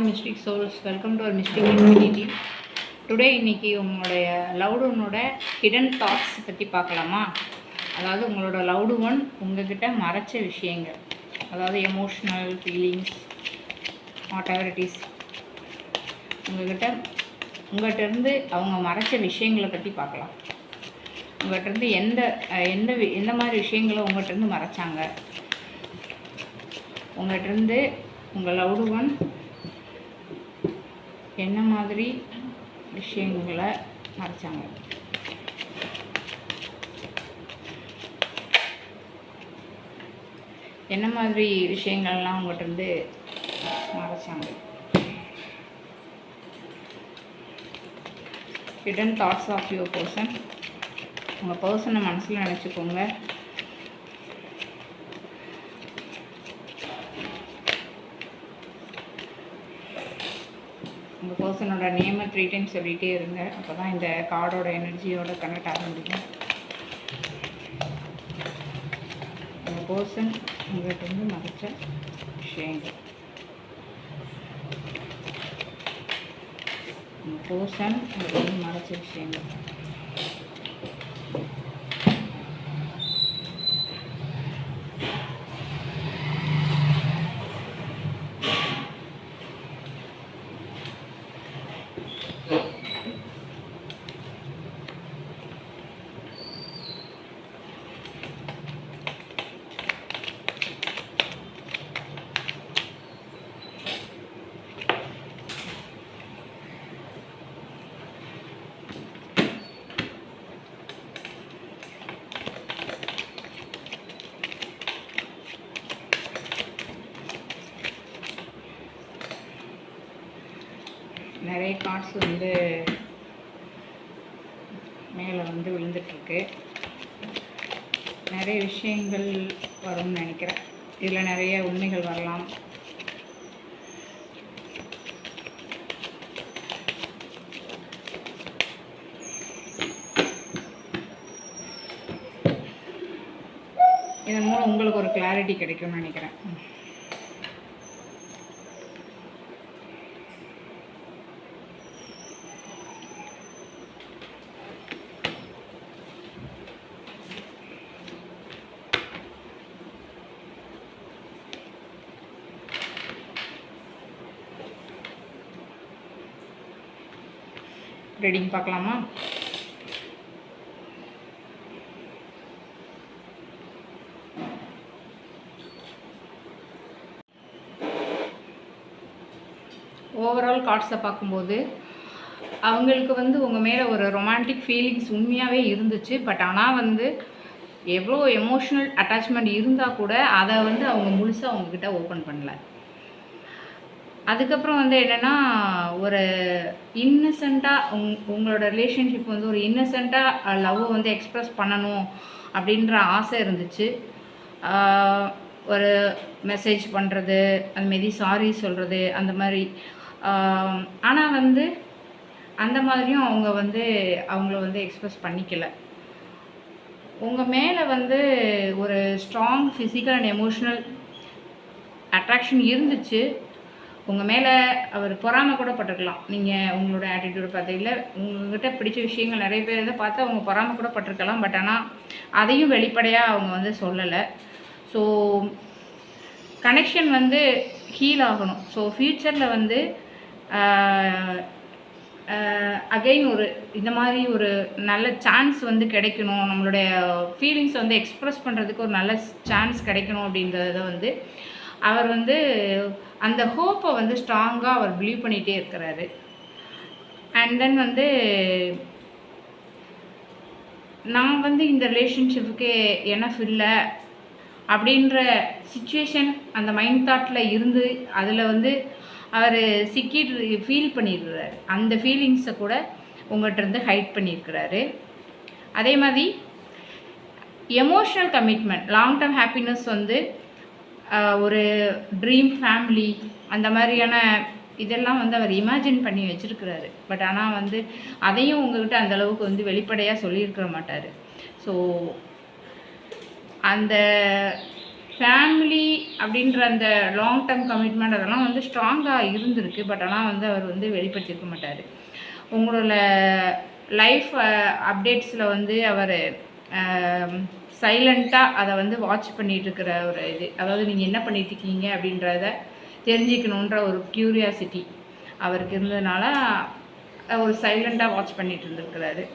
Mystic Souls, welcome to our Mystic Infinity. Today இன்னைக்கு உங்களுடைய loved ஒன்னோட ஹிடன் தாட்ஸ் பற்றி பார்க்கலாமா? அதாவது உங்களோட லவ்டு ஒன் உங்ககிட்ட மறைச்ச விஷயங்கள், அதாவது emotional feelings whatever it is, உங்கள்கிட்டருந்து அவங்க மறைச்ச விஷயங்களை பற்றி பார்க்கலாம். உங்கள்கிட்டருந்து எந்த மாதிரி விஷயங்களை உங்கள்கிட்டருந்து மறைச்சாங்க, உங்கள்கிட்டருந்து உங்கள் லவ்டு ஒன் என்ன மாதிரி விஷயங்களை மறைச்சாங்க. என்ன மாதிரி விஷயங்கள்லாம் உங்கள்கிட்டருந்து மறைச்சாங்க. Hidden thoughts of your person. உங்கள் பர்சனை மனசில் நினச்சிக்கோங்க. உங்கள் பர்சனோட நேமை 3 times சொல்லிகிட்டே இருங்க. அப்போ தான் இந்த கார்டோட எனர்ஜியோட கனெக்ட் ஆக முடியும். உங்கள் பர்சன் உங்கள்கிட்ட வந்து மறைச்ச விஷயங்கள். உங்கள் பர்சன் உங்கள்கிட்ட வந்து மறைச்ச விஷயங்கள். நிறைய கார்ட்ஸ் வந்து மேலே வந்து விழுந்துட்டுருக்கு. நிறைய விஷயங்கள் வரும்னு நினைக்கிறேன். இதில் நிறைய உண்மைகள் வரலாம். இதன் மூலம் உங்களுக்கு ஒரு கிளாரிட்டி கிடைக்கும்னு நினைக்கிறேன். ரீடிங் பார்க்கலாமா? ஓவரால் கார்ட்ஸை பார்க்கும்போது அவங்களுக்கு வந்து உங்கள் மேலே ஒரு ரொமான்டிக் ஃபீலிங்ஸ் உண்மையாகவே இருந்துச்சு. பட் ஆனால் வந்து எவ்வளோ எமோஷ்னல் அட்டாச்மெண்ட் இருந்தால் கூட அதை வந்து அவங்க முழுசாக அவங்கக்கிட்ட ஓப்பன் பண்ணல. அதுக்கப்புறம் வந்து என்னென்னா, ஒரு இன்னசென்ட்டாக உங்களோட ரிலேஷன்ஷிப் வந்து ஒரு இன்னசென்ட்டாக லவ்வை வந்து எக்ஸ்ப்ரெஸ் பண்ணணும் அப்படின்ற ஆசை இருந்துச்சு. ஒரு மெசேஜ் பண்ணுறது, அதுமாரி சாரி சொல்கிறது, அந்த மாதிரி. ஆனால் வந்து அந்த மாதிரியும் அவங்க வந்து அவங்கள வந்து எக்ஸ்ப்ரெஸ் பண்ணிக்கல. உங்கள் மேலே வந்து ஒரு strong physical and emotional attraction இருந்துச்சு. உங்கள் மேலே அவர் பொறாமை கூட பட்டிருக்கலாம். நீங்கள் உங்களோட ஆட்டிடியூட் பார்த்து, இல்லை உங்கள்கிட்ட பிடிச்ச விஷயங்கள் நிறைய பேர் இதை பார்த்து அவங்க பொறாமை கூட பட்டிருக்கலாம். பட் ஆனால் அதையும் வெளிப்படையாக அவங்க வந்து சொல்லலை. ஸோ கனெக்ஷன் வந்து ஹீல் ஆகணும். ஸோ ஃப்யூச்சரில் வந்து அகெயின் ஒரு இந்த மாதிரி ஒரு நல்ல சான்ஸ் வந்து கிடைக்கணும், நம்மளுடைய ஃபீலிங்ஸை வந்து எக்ஸ்ப்ரெஸ் பண்ணுறதுக்கு ஒரு நல்ல சான்ஸ் கிடைக்கணும் அப்படின்றத வந்து அவர் வந்து அந்த ஹோப்பை வந்து ஸ்ட்ராங்காக அவர் பிலீவ் பண்ணிகிட்டே இருக்கிறாரு. அண்ட் தென் வந்து நான் வந்து இந்த ரிலேஷன்ஷிப்புக்கு எனஃப் இல்லை அப்படின்ற சிச்சுவேஷன் அந்த மைண்ட் தாட்டில் இருந்து அதில் வந்து அவர் சிக்கிட்டு ஃபீல் பண்ணியிருக்கிறாரு. அந்த ஃபீலிங்ஸை கூட உங்கள்கிட்ட இருந்து ஹைட் பண்ணியிருக்கிறாரு. அதே மாதிரி emotional commitment, long term happiness வந்து ஒரு ட்ரீம் ஃபேமிலி அந்த மாதிரியான இதெல்லாம் வந்து அவர் இமேஜின் பண்ணி வச்சுருக்கிறாரு. பட் ஆனால் வந்து அதையும் உங்கள்கிட்ட அந்தளவுக்கு வந்து வெளிப்படையாக சொல்லியிருக்க மாட்டார். ஸோ அந்த ஃபேமிலி அப்படின்ற அந்த லாங் டேர்ம் கமிட்மெண்ட் அதெல்லாம் வந்து ஸ்ட்ராங்காக இருந்திருக்கு. பட் ஆனால் வந்து அவர் வந்து வெளிப்படுத்தியிருக்க மாட்டார். உங்களோட லைஃப் அப்டேட்ஸில் வந்து அவர் சைலண்ட்டாக அதை வந்து வாட்ச் பண்ணிகிட்ருக்கிற ஒரு இது, அதாவது நீங்கள் என்ன பண்ணிகிட்ருக்கீங்க அப்படின்றத தெரிஞ்சுக்கணுன்ற ஒரு க்யூரியாசிட்டி அவருக்கு இருந்ததுனால ஒரு சைலண்ட்டாக வாட்ச் பண்ணிகிட்டு இருந்திருக்கிறாரு.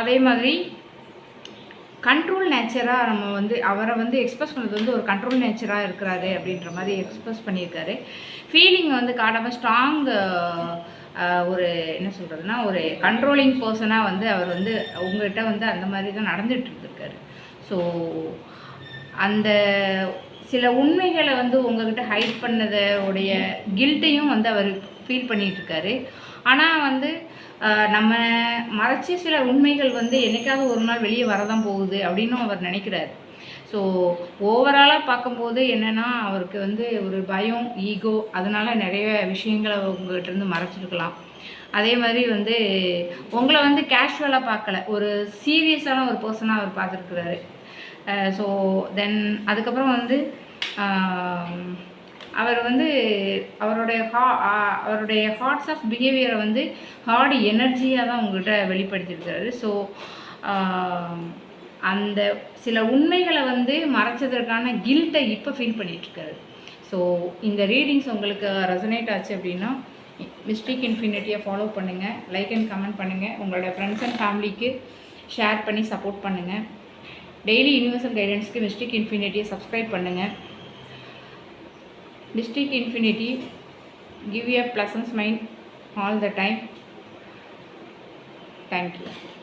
அதே மாதிரி கண்ட்ரோல் நேச்சராக நம்ம வந்து அவரை வந்து எக்ஸ்பிரஸ் பண்ணுறது வந்து ஒரு கண்ட்ரோல் நேச்சராக இருக்கிறாரு அப்படின்ற மாதிரி எக்ஸ்பிரஸ் பண்ணியிருக்காரு. ஃபீலிங்கை வந்து காட்டாமல் ஸ்ட்ராங் ஒரு என்ன சொல்கிறதுனா ஒரு கண்ட்ரோலிங் பர்சனாக வந்து அவர் வந்து உங்கள்கிட்ட வந்து அந்த மாதிரி தான் நடந்துகிட்டு இருந்திருக்காரு. ஸோ அந்த சில உண்மைகளை வந்து உங்கள்கிட்ட ஹைட் பண்ணதோடைய கில்ட்டையும் வந்து அவர் ஃபீல் பண்ணிகிட்ருக்காரு. ஆனால் வந்து நம்ம மறைச்சி சில உண்மைகள் வந்து என்றைக்காவது ஒரு நாள் வெளியே வரதான் போகுது அப்படின்னும் அவர் நினைக்கிறார். ஸோ ஓவராலாக பார்க்கும்போது என்னென்னா அவருக்கு வந்து ஒரு பயம், ஈகோ, அதனால் நிறைய விஷயங்களை உங்கள்கிட்டருந்து மறைச்சிருக்கலாம். அதே மாதிரி வந்து உங்களை வந்து கேஷுவலாக பார்க்கல, ஒரு சீரியஸான ஒரு பர்சனாக அவர் பார்த்துருக்குறாரு. ஸோ தென் அதுக்கப்புறம் வந்து அவர் வந்து அவருடைய ஹார்ட்ஸ் ஆஃப் பிஹேவியரை வந்து ஹார்ட் எனர்ஜியாக தான் உங்கள்கிட்ட வெளிப்படுத்தியிருக்காரு. ஸோ அந்த சில உண்மைகளை வந்து மறைச்சதற்கான கில்ட்டை இப்போ ஃபீல் பண்ணிகிட்ருக்காரு. ஸோ இந்த ரீடிங்ஸ் உங்களுக்கு ரெசனேட் ஆச்சு அப்படின்னா மிஸ்டிக் இன்ஃபினிட்டியை ஃபாலோ பண்ணுங்கள், லைக் அண்ட் கமெண்ட் பண்ணுங்கள், உங்களோட ஃப்ரெண்ட்ஸ் அண்ட் ஃபேமிலிக்கு ஷேர் பண்ணி சப்போர்ட் பண்ணுங்கள். டெய்லி யூனிவர்சல் கைடன்ஸ்க்கு மிஸ்டிக் இன்ஃபினிட்டியை சப்ஸ்கிரைப் பண்ணுங்கள். Mystic Infinity, give you a pleasant mind all the time. Thank you.